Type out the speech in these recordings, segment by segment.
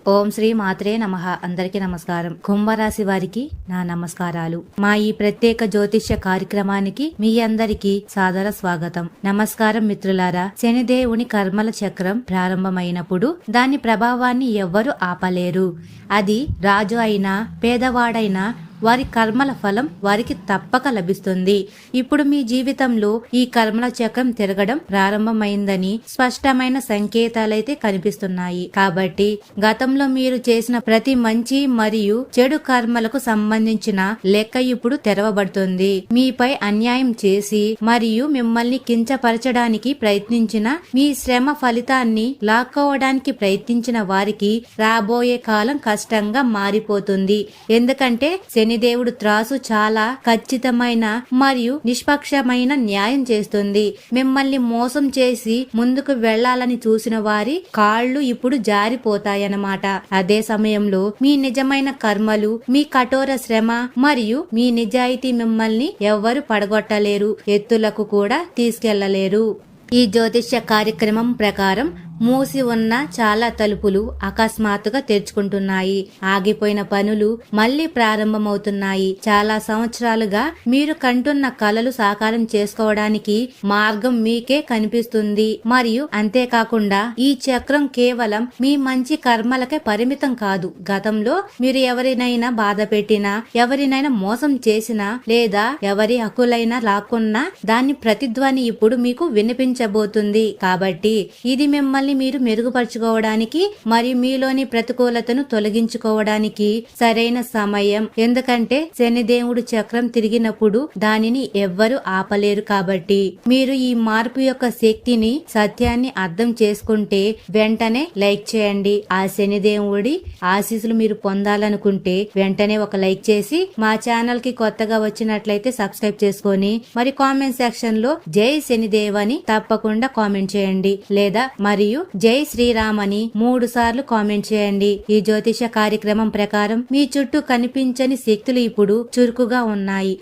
ఓం శ్రీ మాత్రే నమః. అందరికీ నమస్కారం. కుంభరాశి వారికి నా నమస్కారాలు. మా ఈ ప్రత్యేక జ్యోతిష్య కార్యక్రమానికి మీ అందరికీ సాదర స్వాగతం. నమస్కారం మిత్రులారా. శనిదేవుని కర్మల చక్రం ప్రారంభమైనప్పుడు దాని ప్రభావాన్ని ఎవ్వరూ ఆపలేరు. అది రాజు అయినా పేదవాడైనా వారి కర్మల ఫలం వారికి తప్పక లభిస్తుంది. ఇప్పుడు మీ జీవితంలో ఈ కర్మల చక్రం తిరగడం ప్రారంభమైందని స్పష్టమైన సంకేతాలైతే కనిపిస్తున్నాయి. కాబట్టి గతంలో మీరు చేసిన ప్రతి మంచి మరియు చెడు కర్మలకు సంబంధించిన లెక్క ఇప్పుడు తెరవబడుతుంది. మీపై అన్యాయం చేసి మరియు మిమ్మల్ని కించపరచడానికి ప్రయత్నించిన, మీ శ్రమ ఫలితాన్ని లాక్కోవడానికి ప్రయత్నించిన వారికి రాబోయే కాలం కష్టంగా మారిపోతుంది. ఎందుకంటే శనిదేవుడు త్రాసు చాలా ఖచ్చితమైన మరియు నిష్పక్షమైన న్యాయం చేస్తుంది. మిమ్మల్ని మోసం చేసి ముందుకు వెళ్లాలని చూసిన వారి కాళ్లు ఇప్పుడు జారిపోతాయన్నమాట. అదే సమయంలో మీ నిజమైన కర్మలు, మీ కఠోర శ్రమ మరియు మీ నిజాయితీ మిమ్మల్ని ఎవ్వరు పడగొట్టలేరు, ఎత్తులకు కూడా తీసుకెళ్లలేరు. ఈ జ్యోతిష్య కార్యక్రమం ప్రకారం మూసి ఉన్న చాలా తలుపులు అకస్మాత్తుగా తెరుచుకుంటున్నాయి. ఆగిపోయిన పనులు మళ్లీ ప్రారంభమవుతున్నాయి. చాలా సంవత్సరాలుగా మీరు కంటున్న కలలు సాకారం చేసుకోవడానికి మార్గం మీకే కనిపిస్తుంది. మరియు అంతేకాకుండా ఈ చక్రం కేవలం మీ మంచి కర్మలకే పరిమితం కాదు. గతంలో మీరు ఎవరినైనా బాధ పెట్టినా, ఎవరినైనా మోసం చేసినా లేదా ఎవరి హక్కులైనా లాక్కున్నా దాని ప్రతిధ్వని ఇప్పుడు మీకు వినిపించబోతుంది. కాబట్టి ఇది మిమ్మల్ని మీరు మెరుగుపరుచుకోవడానికి మరియు మీలోని ప్రతికూలతను తొలగించుకోవడానికి సరైన సమయం. ఎందుకంటే శనిదేవుడు చక్రం తిరిగినప్పుడు దానిని ఎవ్వరు ఆపలేరు. కాబట్టి మీరు ఈ మార్పు యొక్క శక్తిని, సత్యాన్ని అర్థం చేసుకుంటే వెంటనే లైక్ చేయండి. ఆ శనిదేవుడి ఆశీస్సులు మీరు పొందాలనుకుంటే వెంటనే ఒక లైక్ చేసి మా ఛానల్ కి కొత్తగా వచ్చినట్లయితే సబ్స్క్రైబ్ చేసుకొని మరి కామెంట్ సెక్షన్ లో జై శనిదేవ్ అని తప్పకుండా కామెంట్ చేయండి. లేదా మరియు జై శ్రీరామ్ అని 3 సార్లు కామెంట్ చేయండి. ఈ జ్యోతిష కార్యక్రమం ప్రకారం మీ చుట్టూ కనిపించని శక్తులు ఇప్పుడు చురుకుగా ఉన్నాయి.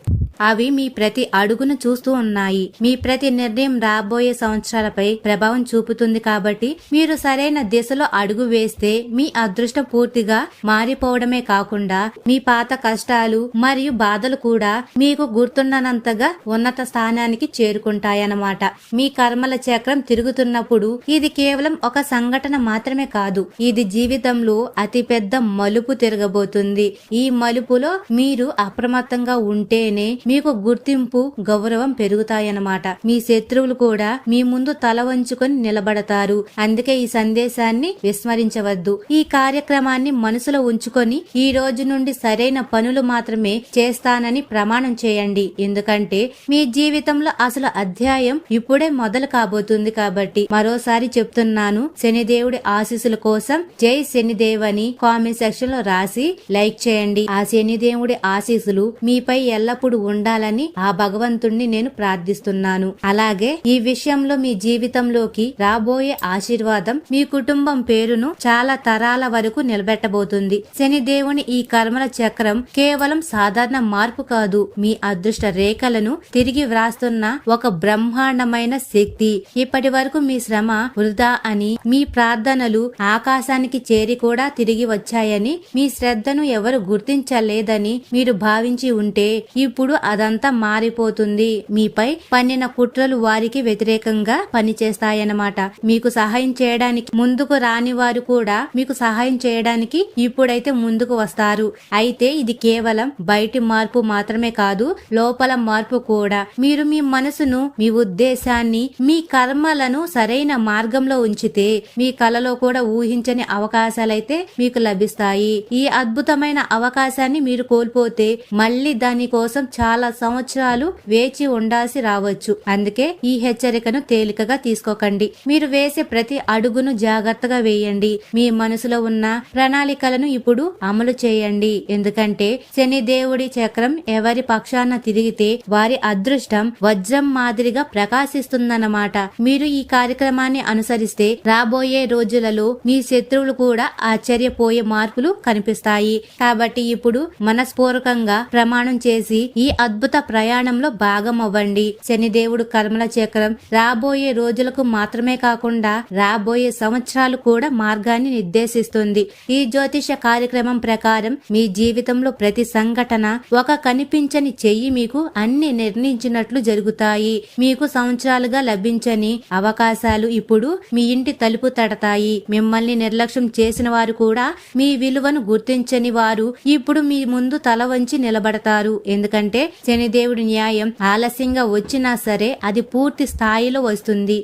అవి మీ ప్రతి అడుగును చూస్తూ ఉన్నాయి. మీ ప్రతి నిర్ణయం రాబోయే సంవత్సరాలపై ప్రభావం చూపుతుంది. కాబట్టి మీరు సరైన దిశలో అడుగు వేస్తే మీ అదృష్టం పూర్తిగా మారిపోవడమే కాకుండా మీ పాత కష్టాలు మరియు బాధలు కూడా మీకు గుర్తుండనంతగా ఉన్నత స్థానానికి చేరుకుంటాయన్నమాట. మీ కర్మల చక్రం తిరుగుతున్నప్పుడు ఇది కేవలం ఒక సంఘటన మాత్రమే కాదు. ఇది జీవితంలో అతి పెద్ద మలుపు తిరగబోతుంది. ఈ మలుపులో మీరు అప్రమత్తంగా ఉంటేనే మీకు గుర్తింపు, గౌరవం పెరుగుతాయన్నమాట. మీ శత్రువులు కూడా మీ ముందు తల వంచుకొని నిలబడతారు. అందుకే ఈ సందేశాన్ని విస్మరించవద్దు. ఈ కార్యక్రమాన్ని మనసులో ఉంచుకొని ఈ రోజు నుండి సరైన పనులు మాత్రమే చేస్తానని ప్రమాణం చేయండి. ఎందుకంటే మీ జీవితంలో అసలు అధ్యాయం ఇప్పుడే మొదలు కాబోతుంది. కాబట్టి మరోసారి చెప్తున్నాను, శనిదేవుడి ఆశీస్సుల కోసం జై శనిదేవ్ అని కామెంట్ సెక్షన్ లో రాసి లైక్ చేయండి. ఆ శనిదేవుడి ఆశీస్సులు మీపై ఎల్లప్పుడూ ఉండాలని ఆ భగవంతుణ్ణి నేను ప్రార్థిస్తున్నాను. అలాగే ఈ విషయంలో మీ జీవితంలోకి రాబోయే ఆశీర్వాదం మీ కుటుంబం పేరును చాలా తరాల వరకు నిలబెట్టబోతుంది. శనిదేవుని ఈ కర్మల చక్రం కేవలం సాధారణ మార్పు కాదు, మీ అదృష్ట రేఖలను తిరిగి వ్రాస్తున్న ఒక బ్రహ్మాండమైన శక్తి. ఇప్పటి వరకు మీ శ్రమ వృధా అని, మీ ప్రార్థనలు ఆకాశానికి చేరి కూడా తిరిగి వచ్చాయని, మీ శ్రద్ధను ఎవరు గుర్తించలేదని మీరు భావించి ఉంటే ఇప్పుడు అదంతా మారిపోతుంది. మీపై పన్నిన కుట్రలు వారికి వ్యతిరేకంగా పనిచేస్తాయన్నమాట. మీకు సహాయం చేయడానికి ముందుకు రాని వారు కూడా మీకు సహాయం చేయడానికి ఇప్పుడైతే ముందుకు వస్తారు. అయితే ఇది కేవలం బయటి మార్పు మాత్రమే కాదు, లోపల మార్పు కూడా. మీరు మీ మనసును, మీ ఉద్దేశాన్ని, మీ కర్మలను సరైన మార్గంలో ఉంచితే మీ కలలో కూడా ఊహించని అవకాశాలైతే మీకు లభిస్తాయి. ఈ అద్భుతమైన అవకాశాన్ని మీరు కోల్పోతే మళ్లీ దాని కోసం చాలా సంవత్సరాలు వేచి ఉండాల్సి రావచ్చు. అందుకే ఈ హెచ్చరికను తేలికగా తీసుకోకండి. మీరు వేసే ప్రతి అడుగును జాగ్రత్తగా వేయండి. మీ మనసులో ఉన్న ప్రణాళికలను ఇప్పుడు అమలు చేయండి. ఎందుకంటే శనిదేవుడి చక్రం ఎవరి పక్షాన తిరిగితే వారి అదృష్టం వజ్రం మాదిరిగా ప్రకాశిస్తుందన్నమాట. మీరు ఈ కార్యక్రమాన్ని అనుసరిస్తే రాబోయే రోజులలో మీ శత్రువులు కూడా ఆశ్చర్యపోయే మార్పులు కనిపిస్తాయి. కాబట్టి ఇప్పుడు మనస్పూర్వకంగా ప్రమాణం చేసి ఈ అద్భుత ప్రయాణంలో భాగం అవ్వండి. శనిదేవుడు కర్మల చక్రం రాబోయే రోజులకు మాత్రమే కాకుండా రాబోయే సంవత్సరాలు కూడా మార్గాన్ని నిర్దేశిస్తుంది. ఈ జ్యోతిష కార్యక్రమం ప్రకారం మీ జీవితంలో ప్రతి సంఘటన ఒక కనిపించని చెయ్యి మీకు అన్ని నిర్ణయించినట్లు జరుగుతాయి. మీకు సంవత్సరాలుగా లభించని అవకాశాలు ఇప్పుడు మీ ఇంటి తలుపు తడతాయి. మిమ్మల్ని నిర్లక్ష్యం చేసిన వారు కూడా మీ విలువను గుర్తించని వారు ఇప్పుడు మీ ముందు తల వంచి నిలబడతారు. ఎందుకంటే శనిదేవుడి న్యాయం ఆలస్యంగా వచ్చినా సరే అది పూర్తి స్థాయిలో వస్తుంది.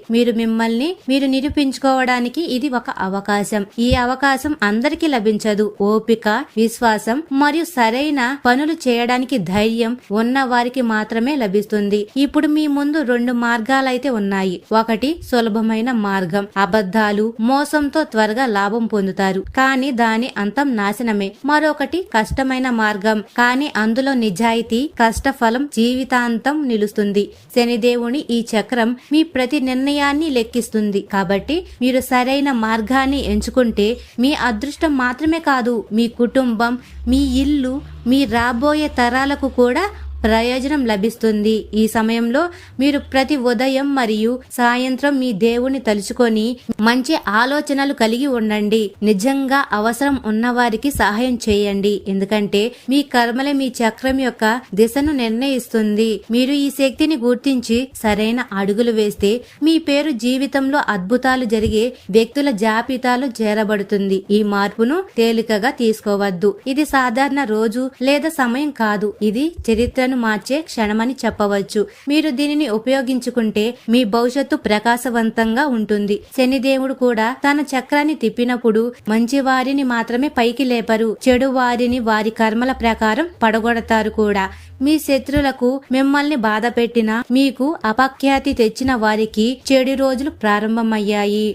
మీరు నిరూపించుకోవడానికి ఇది ఒక అవకాశం. ఈ అవకాశం అందరికీ లభించదు. ఓపిక, విశ్వాసం మరియు సరైన పనులు చేయడానికి ధైర్యం ఉన్న వారికి మాత్రమే లభిస్తుంది. ఇప్పుడు మీ ముందు 2 మార్గాలైతే ఉన్నాయి. ఒకటి సులభమైన మార్గం. అబద్ధాలు, మోసంతో త్వరగా లాభం పొందుతారు, కానీ దాని అంతం నాశనమే. మరొకటి కష్టమైన మార్గం, కానీ అందులో నిజాయితీ, కష్టఫలం జీవితాంతం నిలుస్తుంది. శనిదేవుని ఈ చక్రం మీ ప్రతి నిర్ణయాన్ని లెక్కిస్తుంది. కాబట్టి మీరు సరైన మార్గాన్ని ఎంచుకుంటే మీ అదృష్టం మాత్రమే కాదు, మీ కుటుంబం, మీ ఇల్లు, మీ రాబోయే తరాలకు కూడా ప్రయోజనం లభిస్తుంది. ఈ సమయంలో మీరు ప్రతి ఉదయం మరియు సాయంత్రం మీ దేవుని తలుచుకొని మంచి ఆలోచనలు కలిగి ఉండండి. నిజంగా అవసరం ఉన్నవారికి సహాయం చేయండి. ఎందుకంటే మీ కర్మలే మీ చక్రం యొక్క దిశను నిర్ణయిస్తుంది. మీరు ఈ శక్తిని గుర్తించి సరైన అడుగులు వేస్తే మీ పేరు జీవితంలో అద్భుతాలు జరిగే వ్యక్తుల జాబితాలో చేరబడుతుంది. ఈ మార్పును తేలికగా తీసుకోవద్దు. ఇది సాధారణ రోజు లేదా సమయం కాదు. ఇది చరిత్రను మార్చే క్షణమని చెప్పవచ్చు. మీరు దీనిని ఉపయోగించుకుంటే మీ భవిష్యత్తు ప్రకాశవంతంగా ఉంటుంది. శనిదేవుడు కూడా తన చక్రాన్ని తిప్పినప్పుడు మంచి వారిని మాత్రమే పైకి లేపరు, చెడు వారిని వారి కర్మల ప్రకారం పడగొడతారు కూడా. మీ శత్రులకు మిమ్మల్ని బాధ పెట్టినా మీకు అపఖ్యాతి తెచ్చిన వారికి చెడు రోజులు ప్రారంభమయ్యాయి.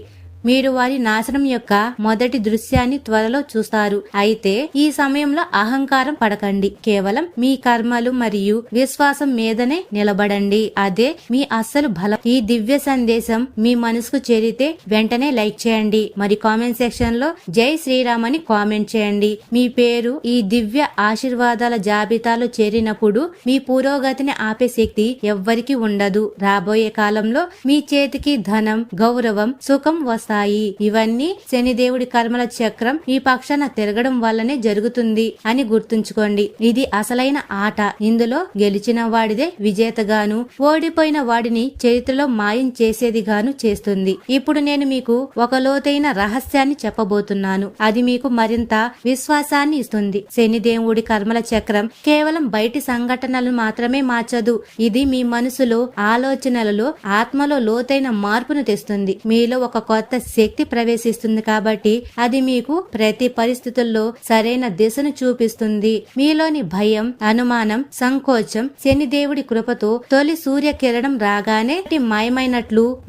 మీరు వారి నాశనం యొక్క మొదటి దృశ్యాన్ని త్వరలో చూస్తారు. అయితే ఈ సమయంలో అహంకారం పడకండి. కేవలం మీ కర్మలు మరియు విశ్వాసం మీదనే నిలబడండి. అదే మీ అస్సలు బలం. ఈ దివ్య సందేశం మీ మనసుకు చేరితే వెంటనే లైక్ చేయండి. మరి కామెంట్ సెక్షన్ లో జై శ్రీరామ్ అని కామెంట్ చేయండి. మీ పేరు ఈ దివ్య ఆశీర్వాదాల జాబితాలో చేరినప్పుడు మీ పురోగతిని ఆపే శక్తి ఎవ్వరికి ఉండదు. రాబోయే కాలంలో మీ చేతికి ధనం, గౌరవం, సుఖం వస్తాయి. ఇవన్నీ శనిదేవుడి కర్మల చక్రం మీ పక్షాన తిరగడం వల్లనే జరుగుతుంది అని గుర్తుంచుకోండి. ఇది అసలైన ఆట. ఇందులో గెలిచిన వాడిదే విజేతగాను, ఓడిపోయిన వాడిని చరిత్రలో మాయం చేసేదిగాను చేస్తుంది. ఇప్పుడు నేను మీకు ఒక లోతైన రహస్యాన్ని చెప్పబోతున్నాను. అది మీకు మరింత విశ్వాసాన్ని ఇస్తుంది. శనిదేవుడి కర్మల చక్రం కేవలం బయటి సంఘటనలు మాత్రమే మార్చదు. ఇది మీ మనసులో, ఆలోచనలలో, ఆత్మలో లోతైన మార్పును తెస్తుంది. మీలో ఒక కొత్త శక్తి ప్రవేశిస్తుంది. కాబట్టి అది మీకు ప్రతి పరిస్థితుల్లో సరైన దిశను చూపిస్తుంది. మీలోని భయం, అనుమానం, సంకోచం శనిదేవుడి కృపతో తొలి సూర్యకిరణం రాగానే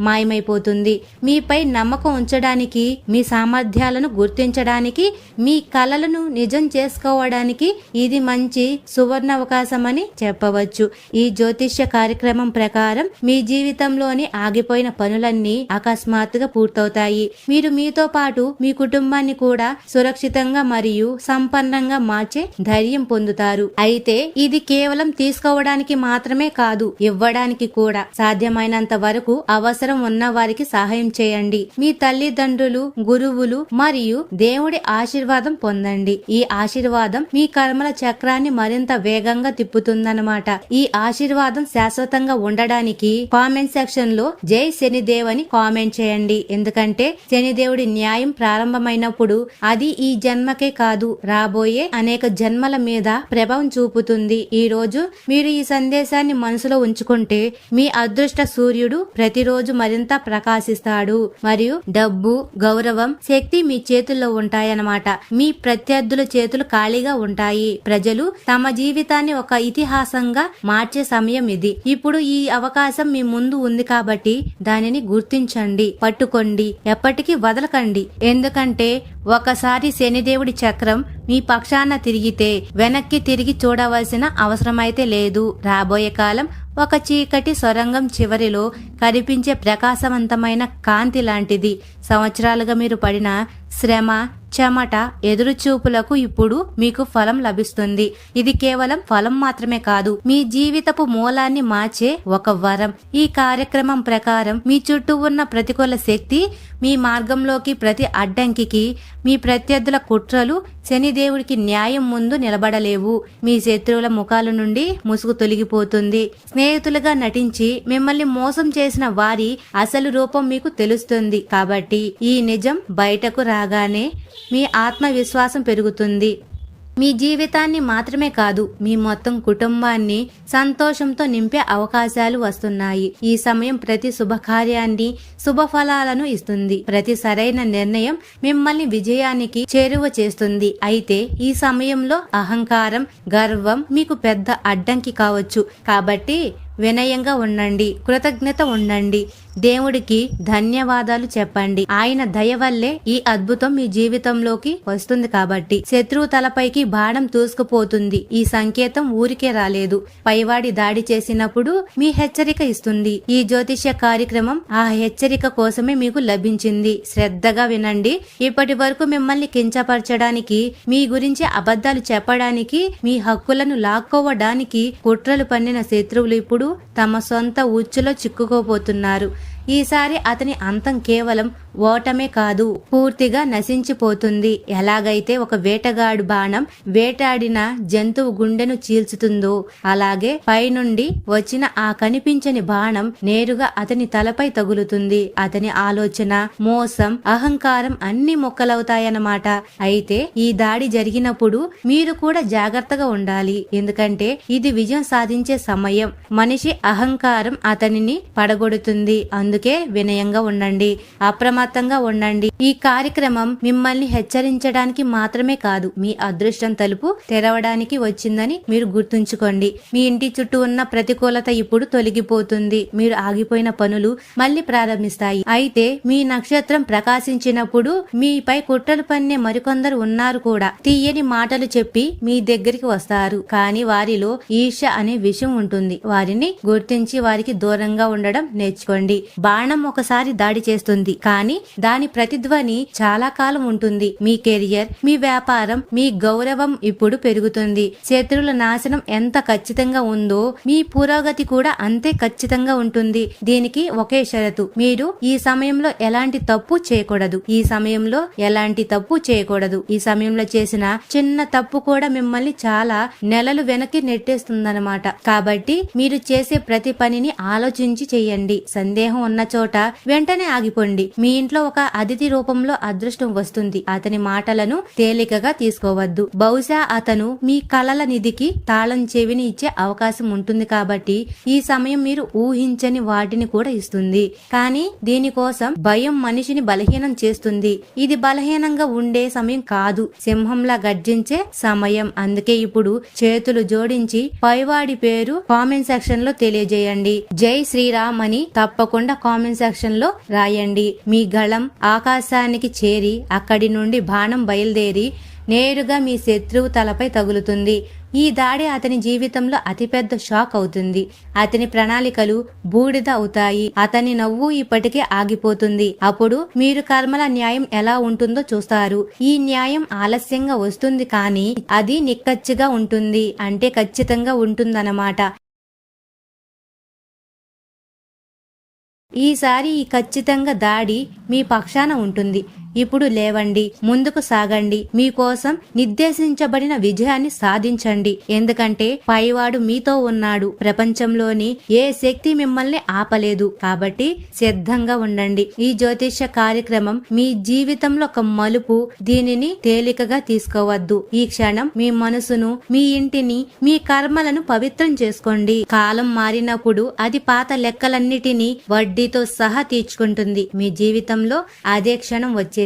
మాయమైపోతుంది. మీపై నమ్మకం ఉంచడానికి, మీ సామర్థ్యాలను గుర్తించడానికి, మీ కలలను నిజం చేసుకోవడానికి ఇది మంచి సువర్ణావకాశమని చెప్పవచ్చు. ఈ జ్యోతిష్య కార్యక్రమం ప్రకారం మీ జీవితంలోని ఆగిపోయిన పనులన్నీ అకస్మాత్తుగా పూర్తవుతాయి. మీరు మీతో పాటు మీ కుటుంబాన్ని కూడా సురక్షితంగా మరియు సంపన్నంగా మార్చే ధైర్యం పొందుతారు. అయితే ఇది కేవలం తీసుకోవడానికి మాత్రమే కాదు, ఇవ్వడానికి కూడా. సాధ్యమైనంత వరకు అవసరం ఉన్న వారికి సహాయం చేయండి. మీ తల్లిదండ్రులు, గురువులు మరియు దేవుడి ఆశీర్వాదం పొందండి. ఈ ఆశీర్వాదం మీ కర్మల చక్రాన్ని మరింత వేగంగా తిప్పుతుందన్నమాట. ఈ ఆశీర్వాదం శాశ్వతంగా ఉండడానికి కామెంట్ సెక్షన్ లో జై శనిదేవ్ అని కామెంట్ చేయండి. ఎందుకంటే శనిదేవుడి న్యాయం ప్రారంభమైనప్పుడు అది ఈ జన్మకే కాదు, రాబోయే అనేక జన్మల మీద ప్రభావం చూపుతుంది. ఈ రోజు మీరు ఈ సందేశాన్ని మనసులో ఉంచుకుంటే మీ అదృష్ట సూర్యుడు ప్రతిరోజు మరింత ప్రకాశిస్తాడు మరియు డబ్బు, గౌరవం, శక్తి మీ చేతుల్లో ఉంటాయన్నమాట. మీ ప్రత్యర్థుల చేతులు ఖాళీగా ఉంటాయి. ప్రజలు తమ జీవితాన్ని ఒక ఇతిహాసంగా మార్చే సమయం ఇది. ఇప్పుడు ఈ అవకాశం మీ ముందు ఉంది కాబట్టి దానిని గుర్తించండి, పట్టుకోండి, ఎప్పటికీ వదలకండి. ఎందుకంటే ఒకసారి శనిదేవుడి చక్రం మీ పక్షాన తిరిగితే వెనక్కి తిరిగి చూడవలసిన అవసరమైతే లేదు. రాబోయే కాలం ఒక చీకటి సొరంగం చివరిలో కనిపించే ప్రకాశవంతమైన కాంతి లాంటిది. సంవత్సరాలుగా మీరు పడిన శ్రమ, చెమట, ఎదురుచూపులకు ఇప్పుడు మీకు ఫలం లభిస్తుంది. ఇది కేవలం ఫలం మాత్రమే కాదు, మీ జీవితపు మూలాన్ని మార్చే ఒక వరం. ఈ కార్యక్రమం ప్రకారం మీ చుట్టూ ఉన్న ప్రతికూల శక్తి, మీ మార్గంలోకి ప్రతి అడ్డంకికి, మీ ప్రత్యర్థుల కుట్రలు శనిదేవుడికి న్యాయం ముందు నిలబడలేవు. మీ శత్రువుల ముఖాల నుండి ముసుగు తొలగిపోతుంది. స్నేహితులుగా నటించి మిమ్మల్ని మోసం చేసిన వారి అసలు రూపం మీకు తెలుస్తుంది. కాబట్టి ఈ నిజం బయటకు రాగానే మీ ఆత్మవిశ్వాసం పెరుగుతుంది. మీ జీవితాన్ని మాత్రమే కాదు, మీ మొత్తం కుటుంబాన్ని సంతోషంతో నింపే అవకాశాలు వస్తున్నాయి. ఈ సమయం ప్రతి శుభకార్యాన్ని, శుభఫలాలను ఇస్తుంది. ప్రతి సరైన నిర్ణయం మిమ్మల్ని విజయానికి చేరువ చేస్తుంది. అయితే ఈ సమయంలో అహంకారం, గర్వం మీకు పెద్ద అడ్డంకి కావచ్చు. కాబట్టి వినయంగా ఉండండి, కృతజ్ఞత ఉండండి, దేవుడికి ధన్యవాదాలు చెప్పండి. ఆయన దయ వల్లే ఈ అద్భుతం మీ జీవితంలోకి వస్తుంది. కాబట్టి శత్రువు తలపైకి బాణం దూసుకుపోతుంది. ఈ సంకేతం ఊరికే రాలేదు, పైవాడి దాడి చేసినప్పుడు మీ హెచ్చరిక ఇస్తుంది. ఈ జ్యోతిష్య కార్యక్రమం ఆ హెచ్చరిక కోసమే మీకు లభించింది. శ్రద్ధగా వినండి. ఇప్పటి వరకు మిమ్మల్ని కించపరచడానికి, మీ గురించి అబద్ధాలు చెప్పడానికి, మీ హక్కులను లాక్కోవడానికి కుట్రలు పన్నిన శత్రువులు ఇప్పుడు తమ సొంత ఉచ్చులో చిక్కుకోబోతున్నారు. ఈసారి అతని అంతం కేవలం ఓటమే కాదు, పూర్తిగా నశించిపోతుంది. ఎలాగైతే ఒక వేటగాడు బాణం వేటాడిన జంతువు గుండెను చీల్చుతుందో, అలాగే పైనుండి వచ్చిన ఆ కనిపించని బాణం నేరుగా అతని తలపై తగులుతుంది. అతని ఆలోచన, మోసం, అహంకారం అన్ని మొక్కలవుతాయన్నమాట. అయితే ఈ దాడి జరిగినప్పుడు మీరు కూడా జాగ్రత్తగా ఉండాలి. ఎందుకంటే ఇది విజయం సాధించే సమయం. మనిషి అహంకారం అతనిని పడగొడుతుంది. అందుకే వినయంగా ఉండండి, అప్రమత్తంగా ఉండండి. ఈ కార్యక్రమం మిమ్మల్ని హెచ్చరించడానికి మాత్రమే కాదు, మీ అదృష్టం తలుపు తెరవడానికి వచ్చిందని మీరు గుర్తుంచుకోండి. మీ ఇంటి చుట్టూ ఉన్న ప్రతికూలత ఇప్పుడు తొలగిపోతుంది. మీరు ఆగిపోయిన పనులు మళ్ళీ ప్రారంభిస్తాయి. అయితే మీ నక్షత్రం ప్రకాశించినప్పుడు మీపై కుట్రలు పన్నే మరికొందరు ఉన్నారు కూడా. తీయని మాటలు చెప్పి మీ దగ్గరికి వస్తారు, కానీ వారిలో ఈర్ష్య అనే విషయం ఉంటుంది. వారిని గుర్తించి వారికి దూరంగా ఉండడం నేర్చుకోండి. బాణం ఒకసారి దాడి చేస్తుంది, కానీ దాని ప్రతిధ్వని చాలా కాలం ఉంటుంది. మీ కెరియర్, మీ వ్యాపారం, మీ గౌరవం ఇప్పుడు పెరుగుతుంది. శత్రువుల నాశనం ఎంత ఖచ్చితంగా ఉందో మీ పురోగతి కూడా అంతే ఖచ్చితంగా ఉంటుంది. దీనికి ఒకే షరతు, మీరు ఈ సమయంలో ఎలాంటి తప్పు చేయకూడదు. ఈ సమయంలో చేసిన చిన్న తప్పు కూడా మిమ్మల్ని చాలా నెలలు వెనక్కి నెట్టేస్తుందన్నమాట. కాబట్టి మీరు చేసే ప్రతి పనిని ఆలోచించి చేయండి. సందేహం ఉన్న చోట వెంటనే ఆగిపోండి. మీ ఇంట్లో ఒక అతిథి రూపంలో అదృష్టం వస్తుంది. అతని మాటలను తేలికగా తీసుకోవద్దు. బహుశా అతను మీ కలల నిధికి తాళం చెవిని ఇచ్చే అవకాశం ఉంటుంది. కాబట్టి ఈ సమయం మీరు ఊహించని వాటిని కూడా ఇస్తుంది. కానీ దీనికోసం భయం మనిషిని బలహీనం చేస్తుంది. ఇది బలహీనంగా ఉండే సమయం కాదు, సింహంలా గర్జించే సమయం. అందుకే ఇప్పుడు చేతులు జోడించి పైవాడి పేరు కామెంట్ సెక్షన్ లో తెలియజేయండి. జై శ్రీరామ్ అని తప్పకుండా కామెంట్ సెక్షన్ లో రాయండి. మీ గళం ఆకాశానికి చేరి అక్కడి నుండి బాణం బయలుదేరి నేరుగా మీ శత్రువు తలపై తగులుతుంది. ఈ దాడి అతని జీవితంలో అతిపెద్ద షాక్ అవుతుంది. అతని ప్రణాళికలు బూడిద అవుతాయి. అతని నవ్వు ఇప్పటికే ఆగిపోతుంది. అప్పుడు మీరు కర్మల న్యాయం ఎలా ఉంటుందో చూస్తారు. ఈ న్యాయం ఆలస్యంగా వస్తుంది, కానీ అది నిక్కచ్చిగా ఉంటుంది. అంటే ఖచ్చితంగా ఉంటుందన్నమాట. ఈసారి ఈ ఖచ్చితంగా దాడి మీ పక్షాన ఉంటుంది. ఇప్పుడు లేవండి, ముందుకు సాగండి, మీకోసం నిర్దేశించబడిన విజయాన్ని సాధించండి. ఎందుకంటే పైవాడు మీతో ఉన్నాడు. ప్రపంచంలోని ఏ శక్తి మిమ్మల్ని ఆపలేదు. కాబట్టి సిద్ధంగా ఉండండి. ఈ జ్యోతిష్య కార్యక్రమం మీ జీవితంలో ఒక మలుపు. దీనిని తేలికగా తీసుకోవద్దు. ఈ క్షణం మీ మనసును, మీ ఇంటిని, మీ కర్మలను పవిత్రం చేసుకోండి. కాలం మారినప్పుడు అది పాత లెక్కలన్నిటినీ వడ్డీతో సహా తీర్చుకుంటుంది. మీ జీవితంలో అదే క్షణం వచ్చేసింది.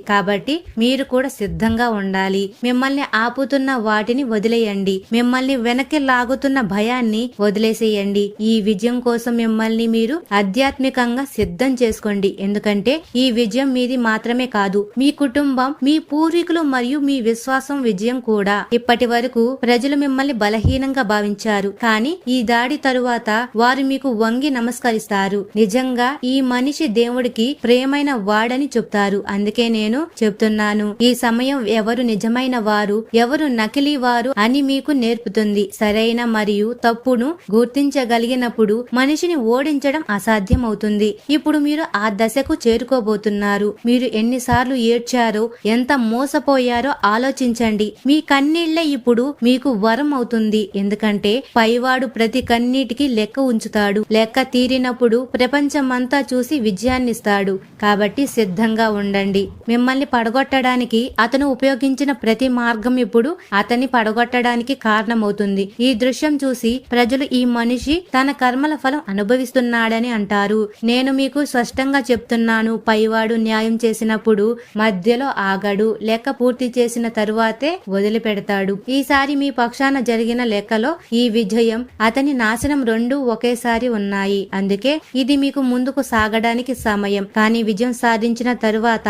కాబట్టి మీరు కూడా సిద్ధంగా ఉండాలి. మిమ్మల్ని ఆపుతున్న వాటిని వదిలేయండి. మిమ్మల్ని వెనక్కి లాగుతున్న భయాన్ని వదిలేసేయండి. ఈ విజయం కోసం మిమ్మల్ని మీరు ఆధ్యాత్మికంగా సిద్ధం చేసుకోండి. ఎందుకంటే ఈ విజయం మీది మాత్రమే కాదు, మీ కుటుంబం, మీ పూర్వీకులు మరియు మీ విశ్వాసం విజయం కూడా. ఇప్పటి వరకు ప్రజలు మిమ్మల్ని బలహీనంగా భావించారు, కానీ ఈ దాడి తరువాత వారు మీకు వంగి నమస్కరిస్తారు. నిజంగా ఈ మనిషి దేవుడికి ప్రియమైన వాడని చెప్తారు. అందుకే నేను చెప్తున్నాను. ఈ సమయం ఎవరు నిజమైన వారు, ఎవరు నకిలీ వారు అని మీకు నేర్పుతుంది. సరైన మరియు తప్పును గుర్తించగలిగినప్పుడు మనిషిని ఓడించడం అసాధ్యం అవుతుంది. ఇప్పుడు మీరు ఆ దశకు చేరుకోబోతున్నారు. మీరు ఎన్నిసార్లు ఏడ్చారో, ఎంత మోసపోయారో ఆలోచించండి. మీ కన్నీళ్లే ఇప్పుడు మీకు వరం అవుతుంది. ఎందుకంటే పైవాడు ప్రతి కన్నీటికి లెక్క ఉంచుతాడు. లెక్క తీరినప్పుడు ప్రపంచమంతా చూసి విజయాన్నిస్తాడు. కాబట్టి సిద్ధంగా ఉండండి. మిమ్మల్ని పడగొట్టడానికి అతను ఉపయోగించిన ప్రతి మార్గం ఇప్పుడు అతన్ని పడగొట్టడానికి కారణమవుతుంది. ఈ దృశ్యం చూసి ప్రజలు ఈ మనిషి తన కర్మల ఫలం అనుభవిస్తున్నాడని అంటారు. నేను మీకు స్పష్టంగా చెప్తున్నాను, పైవాడు న్యాయం చేసినప్పుడు మధ్యలో ఆగడు. లెక్క పూర్తి చేసిన తరువాతే వదిలిపెడతాడు. ఈసారి మీ పక్షాన జరిగిన లెక్కలో ఈ విజయం, అతని నాశనం రెండూ ఒకేసారి ఉన్నాయి. అందుకే ఇది మీకు ముందుకు సాగడానికి సమయం. కానీ విజయం సాధించిన తరువాత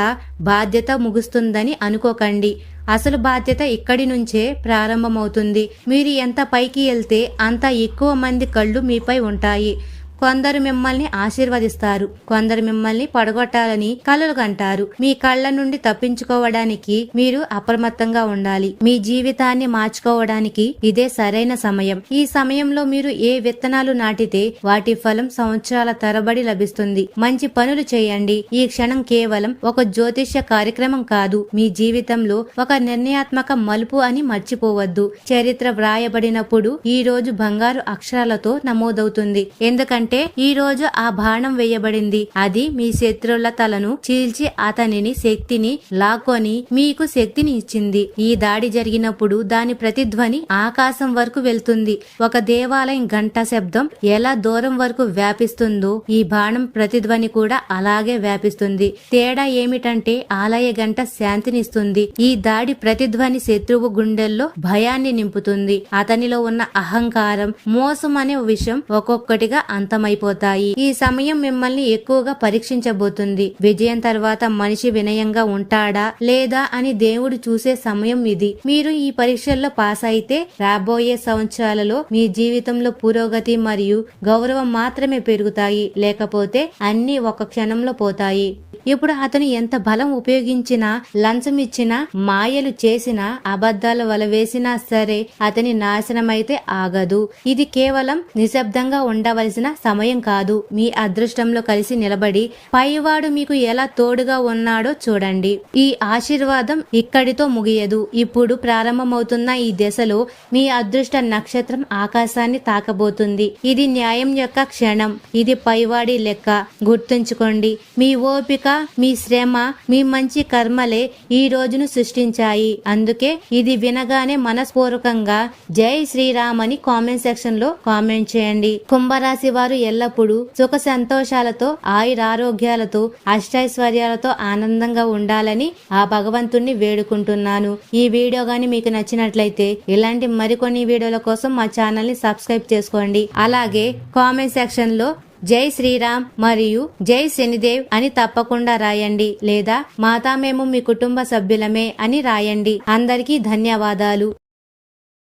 బాధ్యత ముగుస్తుందని అనుకోకండి. అసలు బాధ్యత ఇక్కడి నుంచే ప్రారంభమవుతుంది. మీరు ఎంత పైకి వెళ్తే అంత ఎక్కువ మంది కళ్ళు మీపై ఉంటాయి. కొందరు మిమ్మల్ని ఆశీర్వదిస్తారు, కొందరు మిమ్మల్ని పడగొట్టాలని కలలు కంటారు. మీ కళ్ళ నుండి తప్పించుకోవడానికి మీరు అప్రమత్తంగా ఉండాలి. మీ జీవితాన్ని మార్చుకోవడానికి ఇదే సరైన సమయం. ఈ సమయంలో మీరు ఏ విత్తనాలు నాటితే వాటి ఫలం సంవత్సరాల తరబడి లభిస్తుంది. మంచి పనులు చేయండి. ఈ క్షణం కేవలం ఒక జ్యోతిష్య కార్యక్రమం కాదు, మీ జీవితంలో ఒక నిర్ణయాత్మక మలుపు అని మర్చిపోవద్దు. చరిత్ర వ్రాయబడినప్పుడు ఈ రోజు బంగారు అక్షరాలతో నమోదవుతుంది. ఎందుకంటే ఈ రోజు ఆ బాణం వేయబడింది. అది మీ శత్రువుల తలను చీల్చి అతనిని శక్తిని లాక్కొని మీకు శక్తిని ఇచ్చింది. ఈ దాడి జరిగినప్పుడు దాని ప్రతిధ్వని ఆకాశం వరకు వెళ్తుంది. ఒక దేవాలయం గంట శబ్దం ఎలా దూరం వరకు వ్యాపిస్తుందో ఈ బాణం ప్రతిధ్వని కూడా అలాగే వ్యాపిస్తుంది. తేడా ఏమిటంటే ఆలయ గంట శాంతినిస్తుంది. ఈ దాడి ప్రతిధ్వని శత్రువు గుండెల్లో భయాన్ని నింపుతుంది. అతనిలో ఉన్న అహంకారం, మోసం అనే విషయం ఒక్కొక్కటిగా అంతమైపోతాయి. ఈ సమయం మిమ్మల్ని ఎక్కువగా పరీక్షించబోతుంది. విజయం తర్వాత మనిషి వినయంగా ఉంటాడా లేదా అని దేవుడు చూసే సమయం ఇది. మీరు ఈ పరీక్షల్లో పాస్ అయితే రాబోయే సంవత్సరాలలో మీ జీవితంలో పురోగతి మరియు గౌరవం మాత్రమే పెరుగుతాయి. లేకపోతే అన్ని ఒక క్షణంలో పోతాయి. ఇప్పుడు అతను ఎంత బలం ఉపయోగించినా, లంచం ఇచ్చినా, మాయలు చేసినా, అబద్ధాలు వలవేసినా సరే అతని నాశనమైతే ఆగదు. ఇది కేవలం నిశ్శబ్దంగా ఉండవలసిన సమయం కాదు. మీ అదృష్టంలో కలిసి నిలబడి పైవాడు మీకు ఎలా తోడుగా ఉన్నాడో చూడండి. ఈ ఆశీర్వాదం ఇక్కడితో ముగియదు. ఇప్పుడు ప్రారంభమవుతున్న ఈ దశలో మీ అదృష్ట నక్షత్రం ఆకాశాన్ని తాకబోతుంది. ఇది న్యాయం యొక్క క్షణం. ఇది పైవాడి లెక్క. గుర్తుంచుకోండి, మీ ఓపిక, మీ శ్రమ, మీ మంచి కర్మలే ఈ రోజును సృష్టించాయి. అందుకే ఇది వినగానే మనస్పూర్వకంగా జై శ్రీరామ్ అని కామెంట్ సెక్షన్ లో కామెంట్ చేయండి. కుంభరాశి వారు ఎల్లప్పుడూ సుఖ సంతోషాలతో, ఆయురారోగ్యాలతో, అష్టైశ్వర్యాలతో ఆనందంగా ఉండాలని ఆ భగవంతుణ్ణి వేడుకుంటున్నాను. ఈ వీడియో గాని మీకు నచ్చినట్లయితే ఇలాంటి మరికొన్ని వీడియోల కోసం మా ఛానల్ ని సబ్స్క్రైబ్ చేసుకోండి. అలాగే కామెంట్ సెక్షన్ లో జై శ్రీరామ్ మరియు జై శనిదేవ్ అని తప్పకుండా రాయండి. లేదా మాతా మేము మీ కుటుంబ సభ్యులమే అని రాయండి. అందరికీ ధన్యవాదాలు.